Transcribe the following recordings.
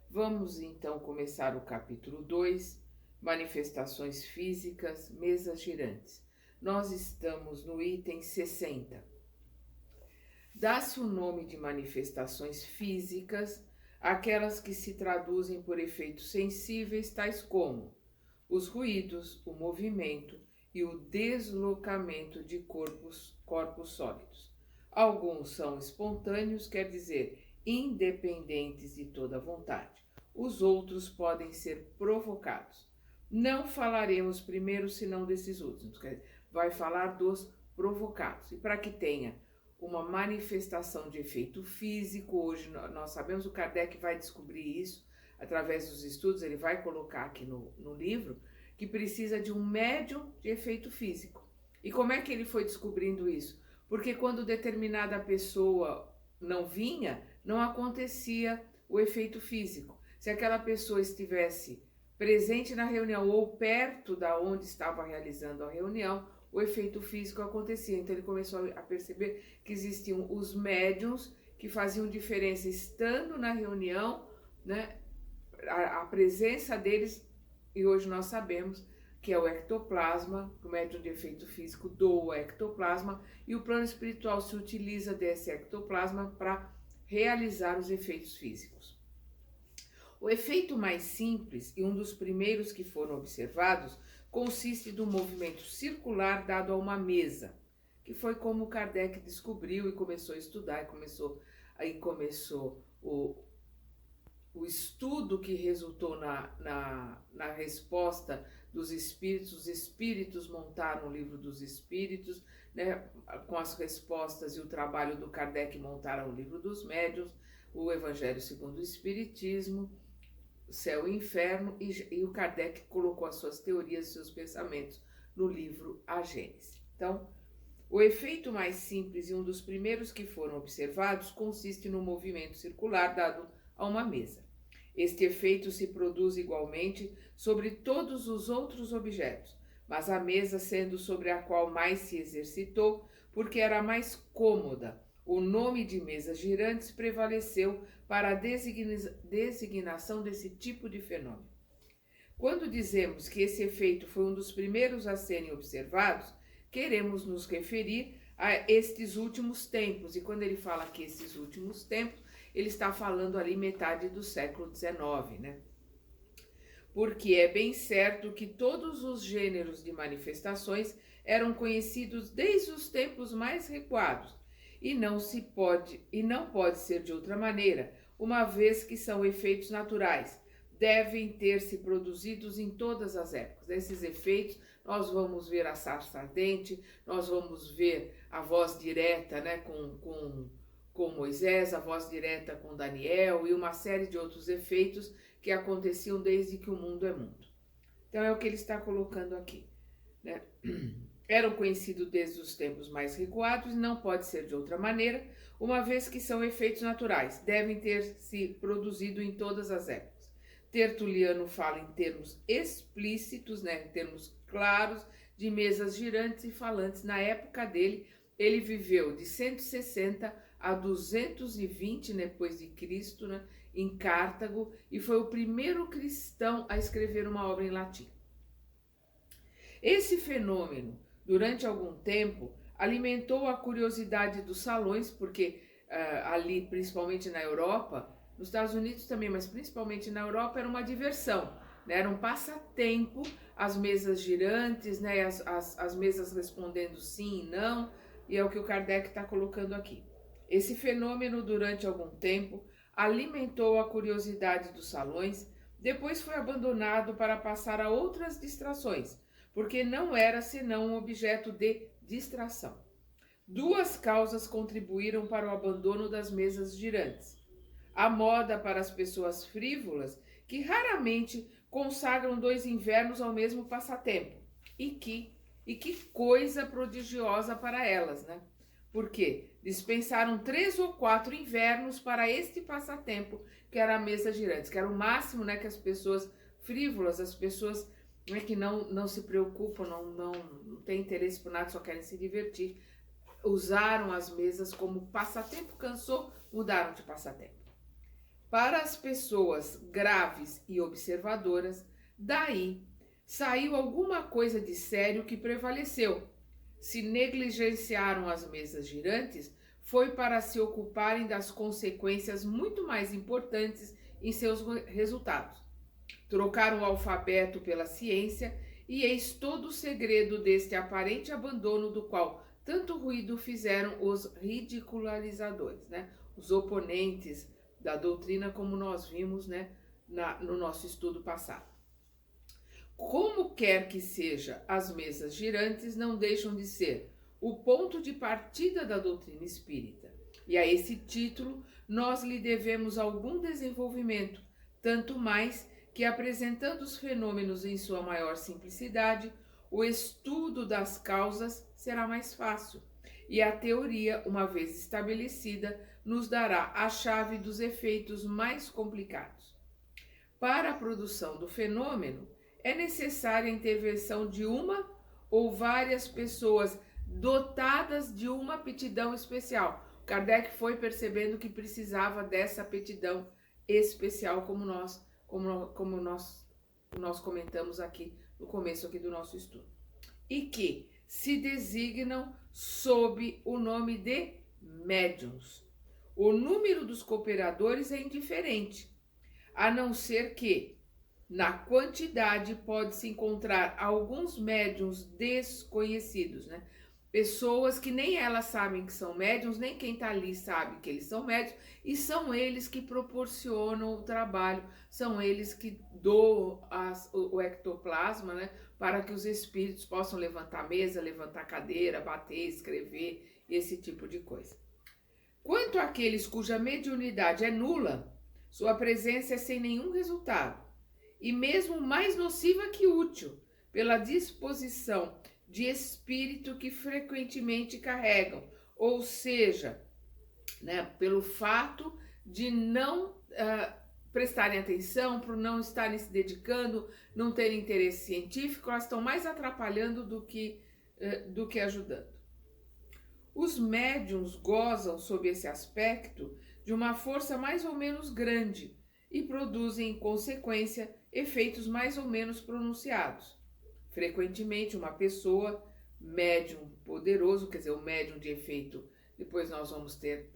Vamos então começar o capítulo 2, manifestações físicas, mesas girantes. Nós estamos no item 60. Dá-se o nome de manifestações físicas àquelas que se traduzem por efeitos sensíveis, tais como os ruídos, o movimento e o deslocamento de corpos sólidos. Alguns são espontâneos, quer dizer, independentes de toda vontade. Os outros podem ser provocados. Não falaremos primeiro senão desses últimos, quer dizer, vai falar dos provocados. E para que tenha uma manifestação de efeito físico, hoje nós sabemos, o Kardec vai descobrir isso através dos estudos, ele vai colocar aqui no livro, que precisa de um médium de efeito físico. E como é que ele foi descobrindo isso? Porque quando determinada pessoa não vinha, não acontecia o efeito físico. Se aquela pessoa estivesse presente na reunião ou perto da onde estava realizando a reunião, o efeito físico acontecia. Então ele começou a perceber que existiam os médiums que faziam diferença estando na reunião, né? A presença deles, e hoje nós sabemos que é o ectoplasma, o médium de efeito físico doa o ectoplasma, e o plano espiritual se utiliza desse ectoplasma para realizar os efeitos físicos. O efeito mais simples, e um dos primeiros que foram observados, consiste do movimento circular dado a uma mesa, que foi como Kardec descobriu e começou a estudar, e começou o estudo que resultou na resposta dos espíritos. Os espíritos montaram o livro dos espíritos, né? Com as respostas e o trabalho do Kardec montaram o livro dos médiuns, o Evangelho segundo o Espiritismo, Céu e Inferno, e o Kardec colocou as suas teorias e seus pensamentos no livro A Gênese. Então, o efeito mais simples e um dos primeiros que foram observados consiste no movimento circular dado a uma mesa. Este efeito se produz igualmente sobre todos os outros objetos, mas a mesa sendo sobre a qual mais se exercitou, porque era mais cômoda, o nome de mesas girantes prevaleceu para a designação desse tipo de fenômeno. Quando dizemos que esse efeito foi um dos primeiros a serem observados, queremos nos referir a estes últimos tempos. E quando ele fala que esses últimos tempos, ele está falando ali metade do século XIX, né? Porque é bem certo que todos os gêneros de manifestações eram conhecidos desde os tempos mais recuados, e não pode ser de outra maneira, uma vez que são efeitos naturais, devem ter se produzidos em todas as épocas. Esses efeitos nós vamos ver a sarça ardente, nós vamos ver a voz direta, né, com Moisés, a voz direta com Daniel e uma série de outros efeitos que aconteciam desde que o mundo é mundo. Então é o que ele está colocando aqui, né? Eram conhecidos desde os tempos mais recuados e não pode ser de outra maneira, uma vez que são efeitos naturais, devem ter se produzido em todas as épocas. Tertuliano fala em termos explícitos, né, em termos claros, de mesas girantes e falantes. Na época dele, ele viveu de 160 a 220 depois de Cristo, né, em Cartago, e foi o primeiro cristão a escrever uma obra em latim. Esse fenômeno, durante algum tempo, alimentou a curiosidade dos salões, porque ali, principalmente na Europa, nos Estados Unidos também, mas principalmente na Europa, era uma diversão, né? Era um passatempo, as mesas girantes, né? As mesas respondendo sim e não, e é o que o Kardec está colocando aqui. Esse fenômeno, durante algum tempo, alimentou a curiosidade dos salões, depois foi abandonado para passar a outras distrações, porque não era senão um objeto de distração. Duas causas contribuíram para o abandono das mesas girantes: a moda para as pessoas frívolas, que raramente consagram 2 invernos ao mesmo passatempo, e que coisa prodigiosa para elas, né? Porque dispensaram 3 ou 4 invernos para este passatempo, que era a mesa girante, que era o máximo, né, que as pessoas frívolas, as pessoas, né, que não se preocupam, não têm interesse por nada, só querem se divertir, usaram as mesas como passatempo. Cansou, mudaram de passatempo. Para as pessoas graves e observadoras, daí saiu alguma coisa de sério que prevaleceu. Se negligenciaram as mesas girantes, foi para se ocuparem das consequências muito mais importantes em seus resultados. Trocaram o alfabeto pela ciência, e eis todo o segredo deste aparente abandono do qual tanto ruído fizeram os ridicularizadores, né? Os oponentes da doutrina, como nós vimos, né, no nosso estudo passado. Como quer que seja, as mesas girantes não deixam de ser o ponto de partida da doutrina espírita. E a esse título nós lhe devemos algum desenvolvimento, tanto mais que, apresentando os fenômenos em sua maior simplicidade, o estudo das causas será mais fácil, e a teoria, uma vez estabelecida, nos dará a chave dos efeitos mais complicados. Para a produção do fenômeno, é necessária a intervenção de uma ou várias pessoas dotadas de uma aptidão especial. Kardec foi percebendo que precisava dessa aptidão especial, como nós comentamos aqui no começo aqui do nosso estudo. E que se designam sob o nome de médiuns. O número dos cooperadores é indiferente, a não ser que, na quantidade, pode-se encontrar alguns médiuns desconhecidos, né? Pessoas que nem elas sabem que são médiuns, nem quem está ali sabe que eles são médiuns, e são eles que proporcionam o trabalho, são eles que doam o ectoplasma, né? Para que os espíritos possam levantar a mesa, levantar a cadeira, bater, escrever, esse tipo de coisa. Quanto àqueles cuja mediunidade é nula, sua presença é sem nenhum resultado, e mesmo mais nociva que útil, pela disposição de espírito que frequentemente carregam, ou seja, né, pelo fato de não prestarem atenção, por não estarem se dedicando, não terem interesse científico, elas estão mais atrapalhando do que ajudando. Os médiuns gozam, sob esse aspecto, de uma força mais ou menos grande e produzem, em consequência, efeitos mais ou menos pronunciados. Frequentemente, uma pessoa, médium poderoso, quer dizer, o médium de efeito, depois nós vamos ter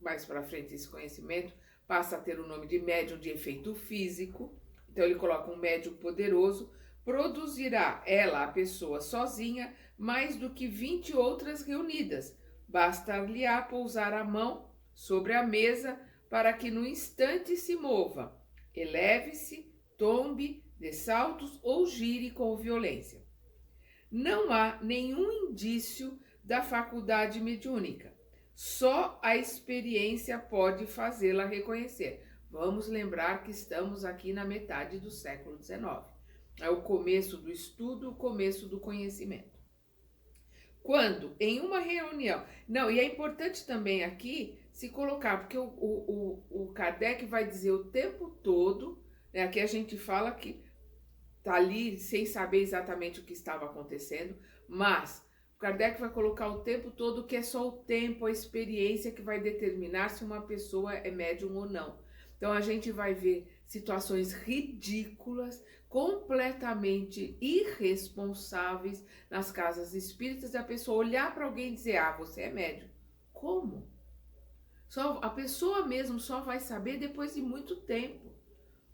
mais para frente esse conhecimento, passa a ter o nome de médium de efeito físico. Então ele coloca um médium poderoso, produzirá ela, a pessoa sozinha, mais do que 20 outras reunidas. Bastar-lhe-á pousar a mão sobre a mesa para que no instante se mova, eleve-se, tombe de saltos ou gire com violência. Não há nenhum indício da faculdade mediúnica. Só a experiência pode fazê-la reconhecer. Vamos lembrar que estamos aqui na metade do século XIX. É o começo do estudo, o começo do conhecimento. Quando, em uma reunião... Não, e é importante também aqui se colocar, porque o Kardec vai dizer o tempo todo, né, aqui a gente fala que está ali sem saber exatamente o que estava acontecendo, mas o Kardec vai colocar o tempo todo que é só o tempo, a experiência que vai determinar se uma pessoa é médium ou não. Então a gente vai ver situações ridículas, completamente irresponsáveis nas casas espíritas, da pessoa olhar para alguém e dizer: ah, você é médium. Como? A pessoa mesmo só vai saber depois de muito tempo,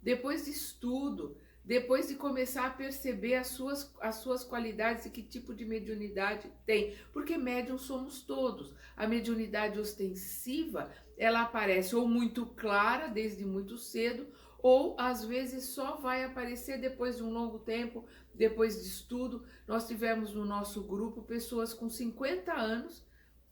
depois de estudo, depois de começar a perceber as suas qualidades e que tipo de mediunidade tem. Porque médium somos todos. A mediunidade ostensiva, ela aparece ou muito clara, desde muito cedo, ou às vezes só vai aparecer depois de um longo tempo, depois de estudo. Nós tivemos no nosso grupo pessoas com 50 anos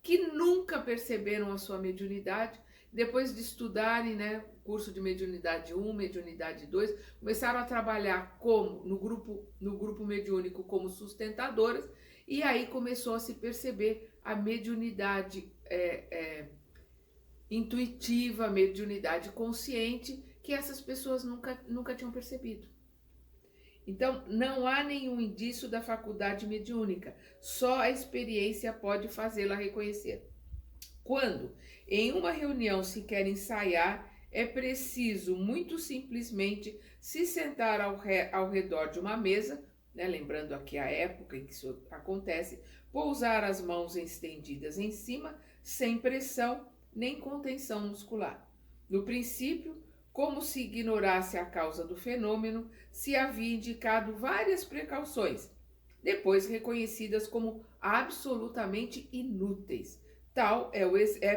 que nunca perceberam a sua mediunidade. Depois de estudarem, né, curso de mediunidade 1, mediunidade 2, começaram a trabalhar no grupo mediúnico como sustentadoras, e aí começou a se perceber a mediunidade intuitiva, a mediunidade consciente, que essas pessoas nunca tinham percebido. Então, não há nenhum indício da faculdade mediúnica, só a experiência pode fazê-la reconhecer. Quando, em uma reunião, se quer ensaiar, é preciso muito simplesmente se sentar ao redor de uma mesa, né, lembrando aqui a época em que isso acontece, pousar as mãos estendidas em cima, sem pressão nem contenção muscular. No princípio, como se ignorasse a causa do fenômeno, se havia indicado várias precauções, depois reconhecidas como absolutamente inúteis. Tal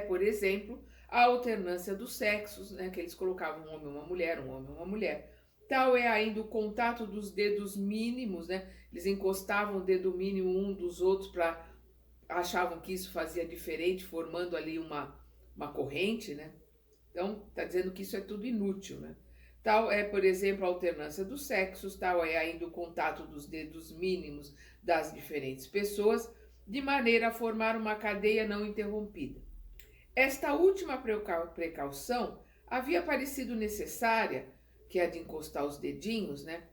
por exemplo, a alternância dos sexos, né, que eles colocavam um homem e uma mulher, um homem e uma mulher. Tal é ainda o contato dos dedos mínimos, né? Eles encostavam o dedo mínimo um dos outros para achavam que isso fazia diferente, formando ali uma corrente, né? Então, está dizendo que isso é tudo inútil, né? Tal é, por exemplo, a alternância dos sexos, tal é ainda o contato dos dedos mínimos das diferentes pessoas, de maneira a formar uma cadeia não interrompida. Esta última precaução havia parecido necessária, que é a de encostar os dedinhos, né?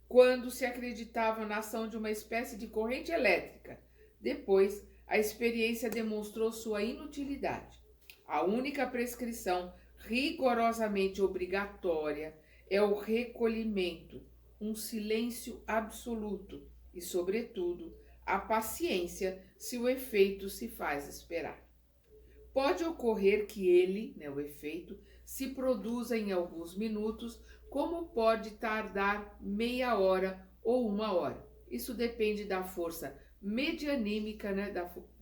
Quando se acreditava na ação de uma espécie de corrente elétrica. Depois, a experiência demonstrou sua inutilidade. A única prescrição rigorosamente obrigatória é o recolhimento, um silêncio absoluto e, sobretudo, a paciência se o efeito se faz esperar. Pode ocorrer que ele, né, o efeito, se produza em alguns minutos, como pode tardar meia hora ou uma hora. Isso depende da força medianímica, né,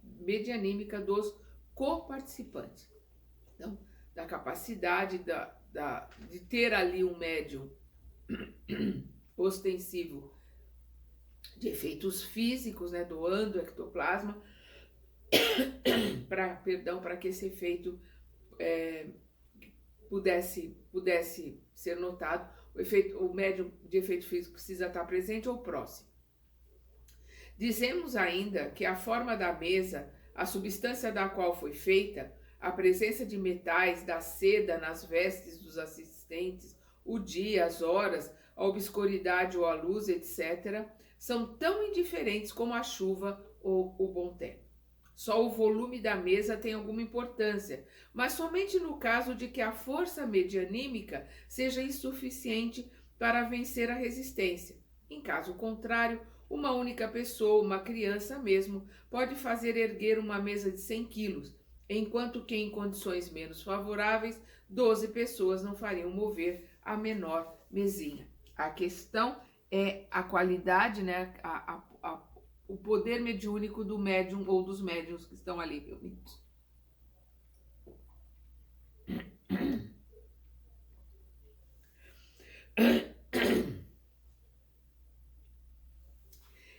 medianímica dos coparticipantes. Então, da capacidade de ter ali um médium ostensivo de efeitos físicos, né, doando ectoplasma, para que esse efeito pudesse ser notado. O médium de efeito físico precisa estar presente ou próximo. Dizemos ainda que a forma da mesa, a substância da qual foi feita, a presença de metais, da seda nas vestes dos assistentes, o dia, as horas, a obscuridade ou a luz, etc., são tão indiferentes como a chuva ou o bom tempo. Só o volume da mesa tem alguma importância, mas somente no caso de que a força medianímica seja insuficiente para vencer a resistência. Em caso contrário, uma única pessoa, uma criança mesmo, pode fazer erguer uma mesa de 100 quilos, enquanto que em condições menos favoráveis, 12 pessoas não fariam mover a menor mesinha. A questão é a qualidade, né, o poder mediúnico do médium ou dos médiuns que estão ali reunidos.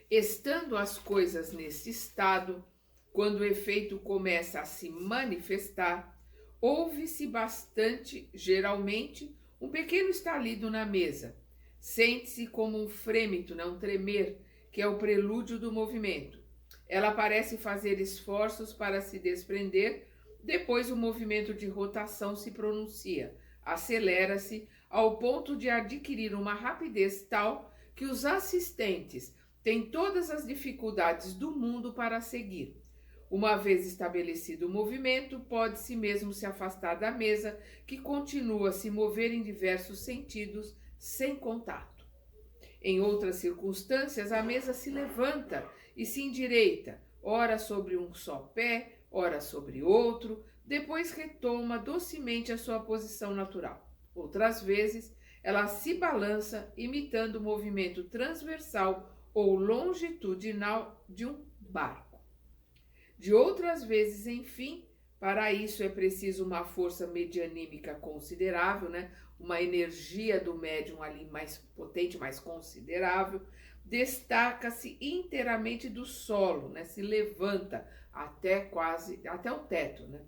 Estando as coisas nesse estado, quando o efeito começa a se manifestar, ouve-se bastante, geralmente, um pequeno estalido na mesa. Sente-se como um frêmito, um tremer, que é o prelúdio do movimento. Ela parece fazer esforços para se desprender, depois o movimento de rotação se pronuncia, acelera-se ao ponto de adquirir uma rapidez tal que os assistentes têm todas as dificuldades do mundo para seguir. Uma vez estabelecido o movimento, pode-se mesmo se afastar da mesa, que continua a se mover em diversos sentidos, sem contato. Em outras circunstâncias, a mesa se levanta e se endireita, ora sobre um só pé, ora sobre outro, depois retoma docemente a sua posição natural. Outras vezes, ela se balança, imitando o movimento transversal ou longitudinal de um barco. De outras vezes, enfim, para isso é preciso uma força medianímica considerável, né? Uma energia do médium ali mais potente, mais considerável, destaca-se inteiramente do solo, né? Se levanta até o teto, né?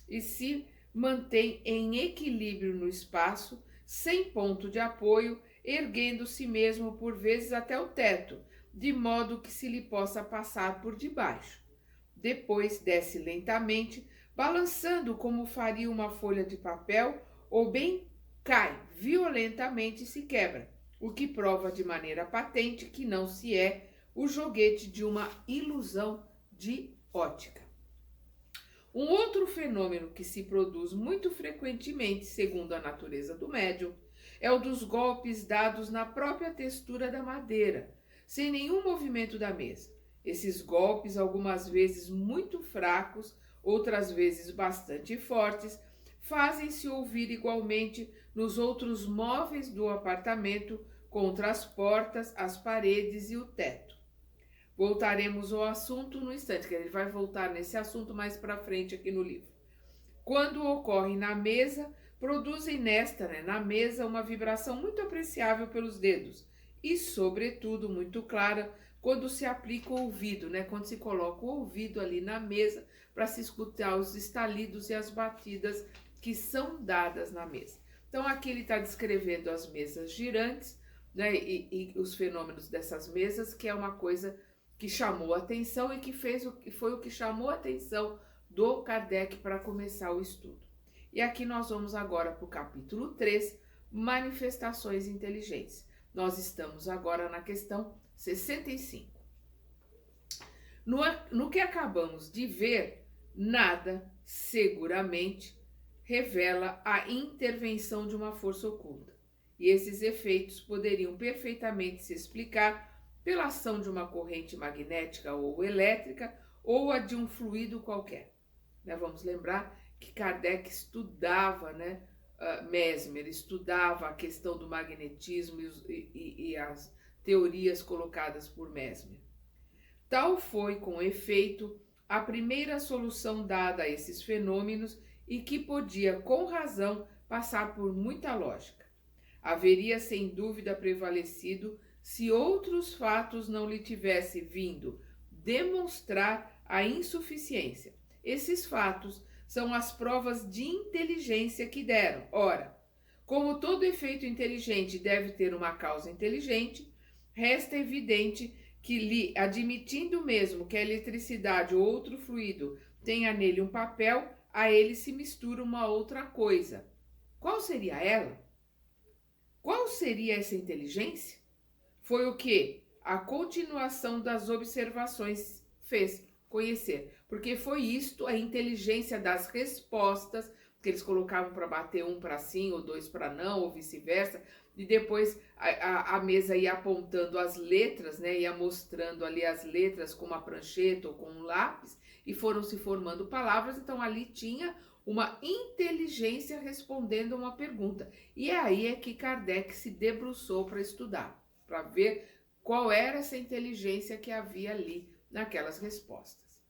E se mantém em equilíbrio no espaço, sem ponto de apoio, erguendo-se mesmo por vezes até o teto, de modo que se lhe possa passar por debaixo. Depois desce lentamente, balançando como faria uma folha de papel, ou bem cai violentamente e se quebra, o que prova de maneira patente que não se é o joguete de uma ilusão de ótica. Um outro fenômeno que se produz muito frequentemente, segundo a natureza do médium, é o dos golpes dados na própria textura da madeira, sem nenhum movimento da mesa. Esses golpes, algumas vezes muito fracos, outras vezes bastante fortes, fazem-se ouvir igualmente nos outros móveis do apartamento, contra as portas, as paredes e o teto. Voltaremos ao assunto no instante, que ele vai voltar nesse assunto mais para frente aqui no livro. Quando ocorrem na mesa, produzem na mesa, uma vibração muito apreciável pelos dedos e, sobretudo, muito clara quando se aplica o ouvido, quando se coloca o ouvido ali na mesa para se escutar os estalidos e as batidas que são dadas na mesa. Então, aqui ele está descrevendo as mesas girantes, e os fenômenos dessas mesas, que é uma coisa que chamou a atenção e que foi o que chamou a atenção do Kardec para começar o estudo. E aqui nós vamos agora para o capítulo 3, Manifestações Inteligentes. Nós estamos agora na questão 65. No que acabamos de ver, nada seguramente revela a intervenção de uma força oculta. E esses efeitos poderiam perfeitamente se explicar pela ação de uma corrente magnética ou elétrica ou a de um fluido qualquer. Vamos lembrar que Kardec estudava, Mesmer, estudava a questão do magnetismo e as teorias colocadas por Mesmer. Tal foi, com efeito, a primeira solução dada a esses fenômenos e que podia, com razão, passar por muita lógica. Haveria, sem dúvida, prevalecido se outros fatos não lhe tivessem vindo demonstrar a insuficiência. Esses fatos são as provas de inteligência que deram. Ora, como todo efeito inteligente deve ter uma causa inteligente, resta evidente que, admitindo mesmo que a eletricidade ou outro fluido tenha nele um papel, a ele se mistura uma outra coisa. Qual seria ela? Qual seria essa inteligência? Foi o que a continuação das observações fez conhecer, porque foi isto a inteligência das respostas que eles colocavam para bater um para sim ou dois para não, ou vice-versa, e depois a mesa ia apontando as letras, ia mostrando ali as letras com uma prancheta ou com um lápis, e foram se formando palavras. Então ali tinha uma inteligência respondendo a uma pergunta, e aí é que Kardec se debruçou para estudar, para ver qual era essa inteligência que havia ali naquelas respostas.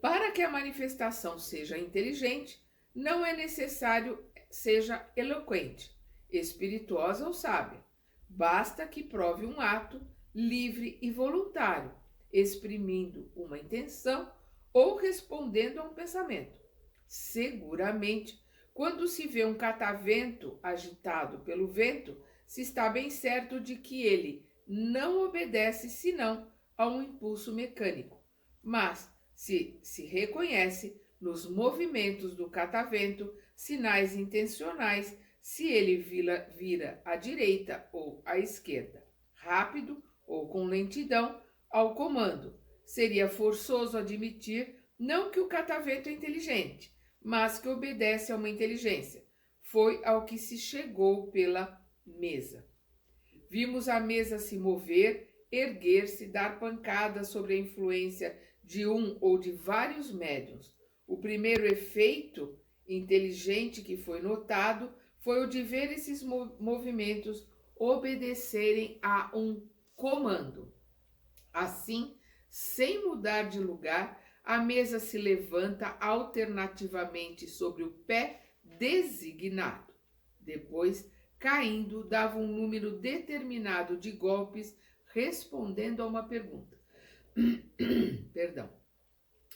Para que a manifestação seja inteligente, não é necessário seja eloquente, espirituosa ou sábia. Basta que prove um ato livre e voluntário, exprimindo uma intenção ou respondendo a um pensamento. Seguramente, quando se vê um catavento agitado pelo vento, se está bem certo de que ele não obedece senão a um impulso mecânico, mas se reconhece nos movimentos do catavento sinais intencionais se ele vira à direita ou à esquerda, rápido ou com lentidão ao comando. Seria forçoso admitir não que o catavento é inteligente, mas que obedece a uma inteligência. Foi ao que se chegou pela mesa. Vimos a mesa se mover, erguer-se, dar pancadas sobre a influência de um ou de vários médiuns. O primeiro efeito inteligente que foi notado foi o de ver esses movimentos obedecerem a um comando. Assim, sem mudar de lugar, a mesa se levanta alternativamente sobre o pé designado. Depois, caindo, dava um número determinado de golpes, respondendo a uma pergunta. Perdão.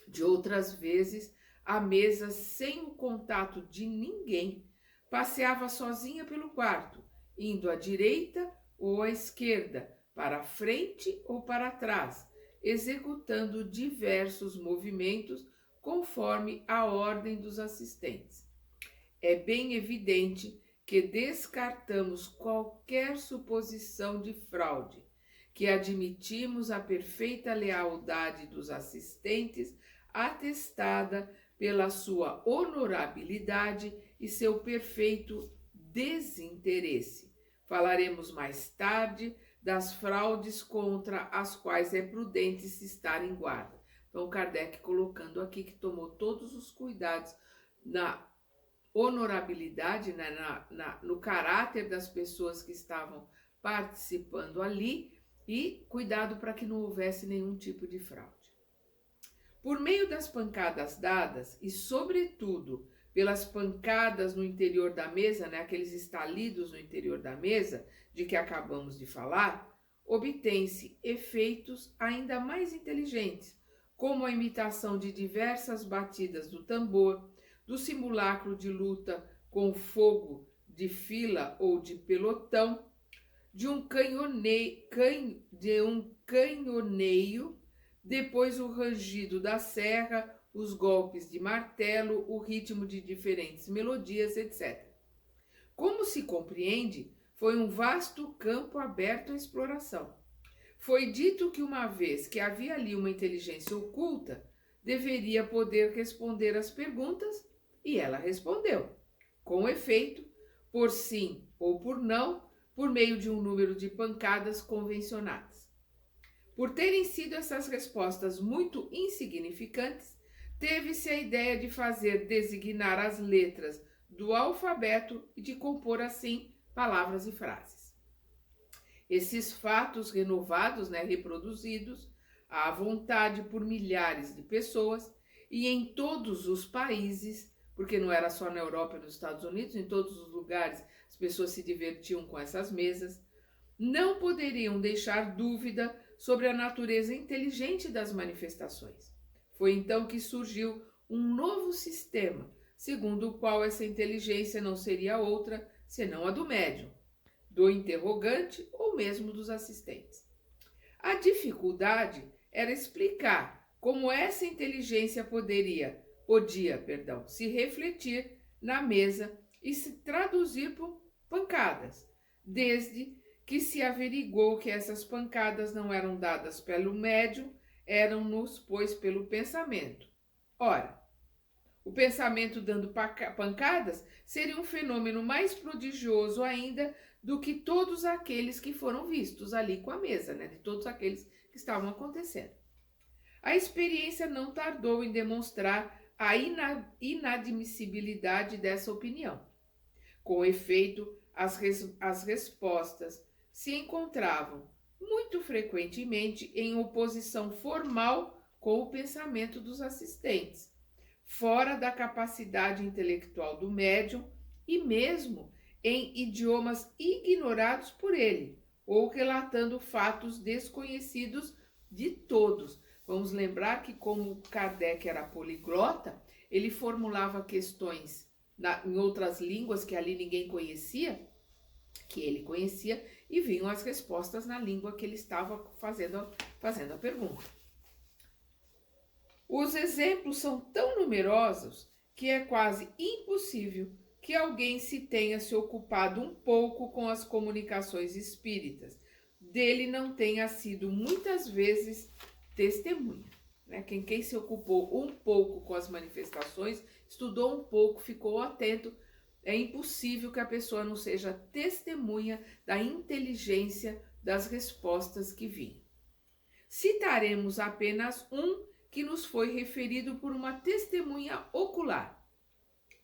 De outras vezes, a mesa, sem o contato de ninguém, passeava sozinha pelo quarto, indo à direita ou à esquerda, para frente ou para trás, executando diversos movimentos conforme a ordem dos assistentes. É bem evidente que descartamos qualquer suposição de fraude, que admitimos a perfeita lealdade dos assistentes atestada pela sua honorabilidade e seu perfeito desinteresse. Falaremos mais tarde das fraudes contra as quais é prudente se estar em guarda. Então, Kardec colocando aqui que tomou todos os cuidados na honorabilidade, né, no caráter das pessoas que estavam participando ali e cuidado para que não houvesse nenhum tipo de fraude. Por meio das pancadas dadas e, sobretudo, pelas pancadas no interior da mesa, né, aqueles estalidos no interior da mesa, de que acabamos de falar, obtém-se efeitos ainda mais inteligentes, como a imitação de diversas batidas do tambor, do simulacro de luta com fogo de fila ou de pelotão, de um canhoneio, depois o rangido da serra, os golpes de martelo, o ritmo de diferentes melodias, etc. Como se compreende, foi um vasto campo aberto à exploração. Foi dito que uma vez que havia ali uma inteligência oculta, deveria poder responder às perguntas, e ela respondeu, com efeito, por sim ou por não, por meio de um número de pancadas convencionadas. Por terem sido essas respostas muito insignificantes, teve-se a ideia de fazer designar as letras do alfabeto e de compor assim palavras e frases. Esses fatos renovados, reproduzidos à vontade por milhares de pessoas e em todos os países, porque não era só na Europa e nos Estados Unidos, em todos os lugares as pessoas se divertiam com essas mesas, não poderiam deixar dúvida sobre a natureza inteligente das manifestações. Foi então que surgiu um novo sistema, segundo o qual essa inteligência não seria outra senão a do médium, do interrogante ou mesmo dos assistentes. A dificuldade era explicar como essa inteligência podia, se refletir na mesa e se traduzir por pancadas, desde que se averigou que essas pancadas não eram dadas pelo médium, eram-nos, pois, pelo pensamento. Ora, o pensamento dando pancadas seria um fenômeno mais prodigioso ainda do que todos aqueles que foram vistos ali com a mesa, de todos aqueles que estavam acontecendo. A experiência não tardou em demonstrar a inadmissibilidade dessa opinião. Com efeito, as respostas se encontravam muito frequentemente em oposição formal com o pensamento dos assistentes, fora da capacidade intelectual do médium e mesmo em idiomas ignorados por ele, ou relatando fatos desconhecidos de todos. Vamos lembrar que, como Kardec era poliglota, ele formulava questões em outras línguas que ali ninguém conhecia, que ele conhecia, e vinham as respostas na língua que ele estava fazendo a pergunta. Os exemplos são tão numerosos que é quase impossível que alguém se tenha se ocupado um pouco com as comunicações espíritas, dele não tenha sido muitas vezes testemunha. Quem se ocupou um pouco com as manifestações, estudou um pouco, ficou atento, é impossível que a pessoa não seja testemunha da inteligência das respostas que vinham. Citaremos apenas um que nos foi referido por uma testemunha ocular.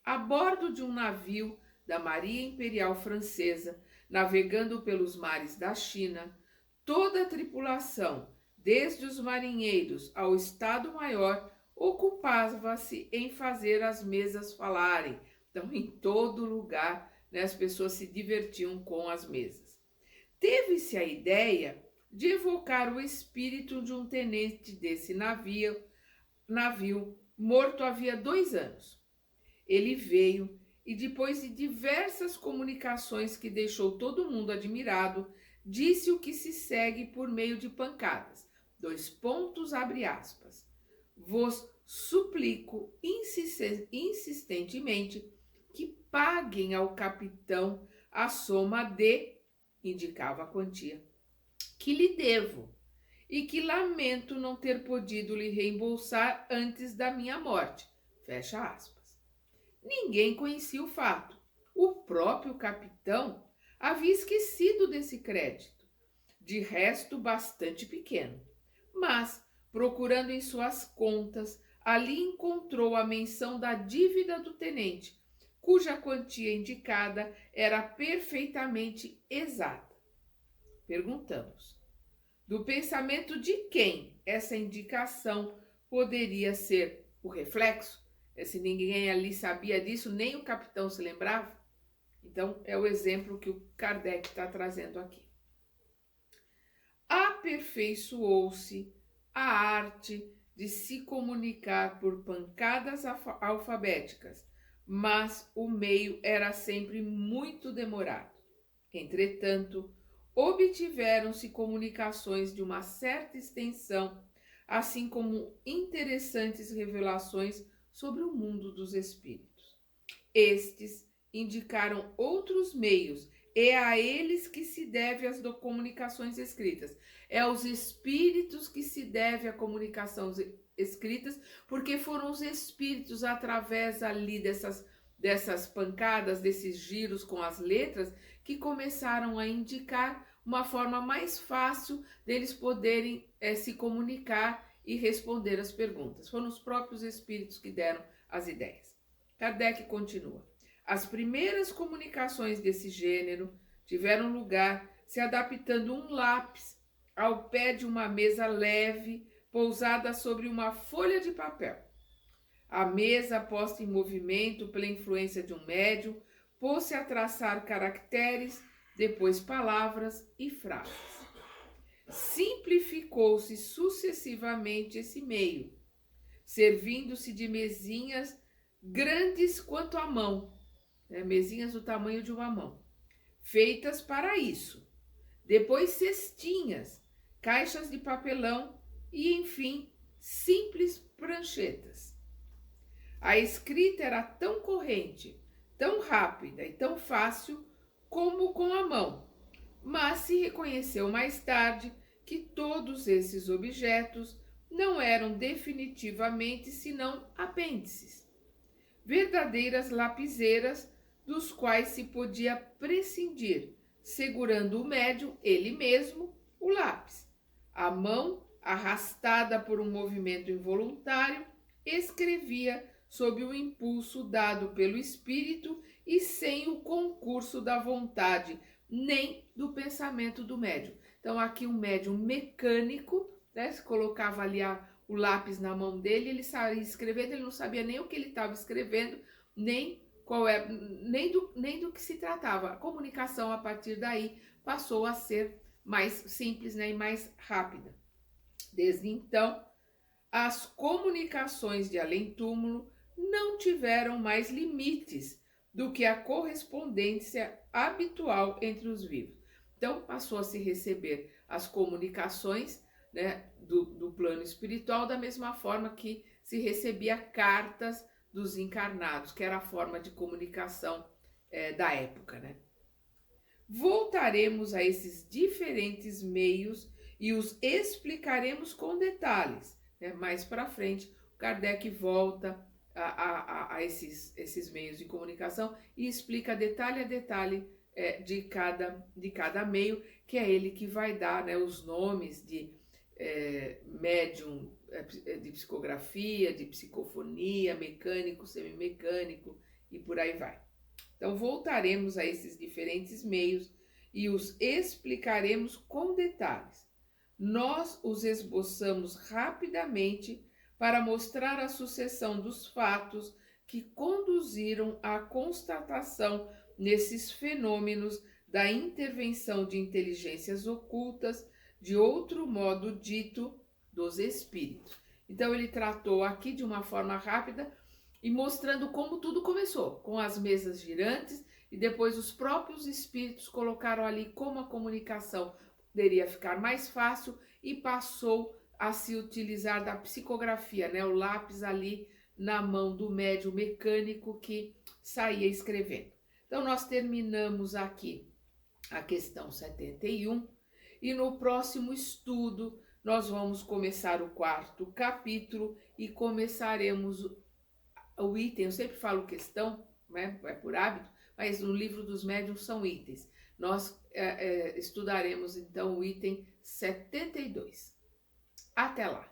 A bordo de um navio da Marinha Imperial Francesa, navegando pelos mares da China, toda a tripulação, desde os marinheiros ao Estado-Maior, ocupava-se em fazer as mesas falarem. Então, em todo lugar, as pessoas se divertiam com as mesas. Teve-se a ideia de evocar o espírito de um tenente desse navio morto havia 2 anos. Ele veio e, depois de diversas comunicações que deixou todo mundo admirado, disse o que se segue por meio de pancadas. Vos suplico insistentemente que paguem ao capitão a soma de, indicava a quantia, que lhe devo, e que lamento não ter podido lhe reembolsar antes da minha morte. Fecha aspas. Ninguém conhecia o fato. O próprio capitão havia esquecido desse crédito, de resto bastante pequeno. Mas, procurando em suas contas, ali encontrou a menção da dívida do tenente, cuja quantia indicada era perfeitamente exata. Perguntamos: do pensamento de quem essa indicação poderia ser o reflexo? Se ninguém ali sabia disso, nem o capitão se lembrava. Então, é o exemplo que o Kardec está trazendo aqui. Aperfeiçoou-se a arte de se comunicar por pancadas alfabéticas, mas o meio era sempre muito demorado. Entretanto, obtiveram-se comunicações de uma certa extensão, assim como interessantes revelações sobre o mundo dos espíritos. Estes indicaram outros meios, e a eles que se deve as comunicações escritas. É aos espíritos que se deve a comunicação escritas, porque foram os espíritos, através ali dessas pancadas, desses giros com as letras, que começaram a indicar uma forma mais fácil deles poderem se comunicar e responder as perguntas. Foram os próprios espíritos que deram as ideias. Kardec continua. As primeiras comunicações desse gênero tiveram lugar se adaptando um lápis ao pé de uma mesa leve pousada sobre uma folha de papel. A mesa, posta em movimento pela influência de um médium, pôs-se a traçar caracteres, depois palavras e frases. Simplificou-se sucessivamente esse meio, servindo-se de mesinhas grandes quanto a mão, mesinhas do tamanho de uma mão, feitas para isso. Depois cestinhas, caixas de papelão e, enfim, simples pranchetas. A escrita era tão corrente, tão rápida e tão fácil como com a mão, mas se reconheceu mais tarde que todos esses objetos não eram definitivamente senão apêndices, verdadeiras lapiseiras dos quais se podia prescindir, segurando o médium, ele mesmo, o lápis. A mão, arrastada por um movimento involuntário, escrevia sob o impulso dado pelo espírito e sem o concurso da vontade, nem do pensamento do médium. Então, aqui um médium mecânico, se colocava ali o lápis na mão dele, ele saía escrevendo, ele não sabia nem o que ele estava escrevendo, nem do que se tratava. A comunicação, a partir daí, passou a ser mais simples, e mais rápida. Desde então, as comunicações de além-túmulo não tiveram mais limites do que a correspondência habitual entre os vivos. Então, passou a se receber as comunicações, do plano espiritual, da mesma forma que se recebia cartas dos encarnados, que era a forma de comunicação da época, Voltaremos a esses diferentes meios e os explicaremos com detalhes. Mais para frente, o Kardec volta a esses meios de comunicação e explica detalhe a detalhe de cada meio, que é ele que vai dar os nomes de médium, de psicografia, de psicofonia, mecânico, semimecânico e por aí vai. Então, voltaremos a esses diferentes meios e os explicaremos com detalhes. Nós os esboçamos rapidamente para mostrar a sucessão dos fatos que conduziram à constatação nesses fenômenos da intervenção de inteligências ocultas, de outro modo dito, dos espíritos. Então, ele tratou aqui de uma forma rápida e mostrando como tudo começou, com as mesas girantes, e depois os próprios espíritos colocaram ali como a comunicação poderia ficar mais fácil e passou a se utilizar da psicografia, o lápis ali na mão do médium mecânico que saía escrevendo. Então, nós terminamos aqui a questão 71 e no próximo estudo nós vamos começar o 4º capítulo e começaremos o item, eu sempre falo questão, né, é por hábito, mas no livro dos médiuns são itens. Nós estudaremos então o item 72. Até lá!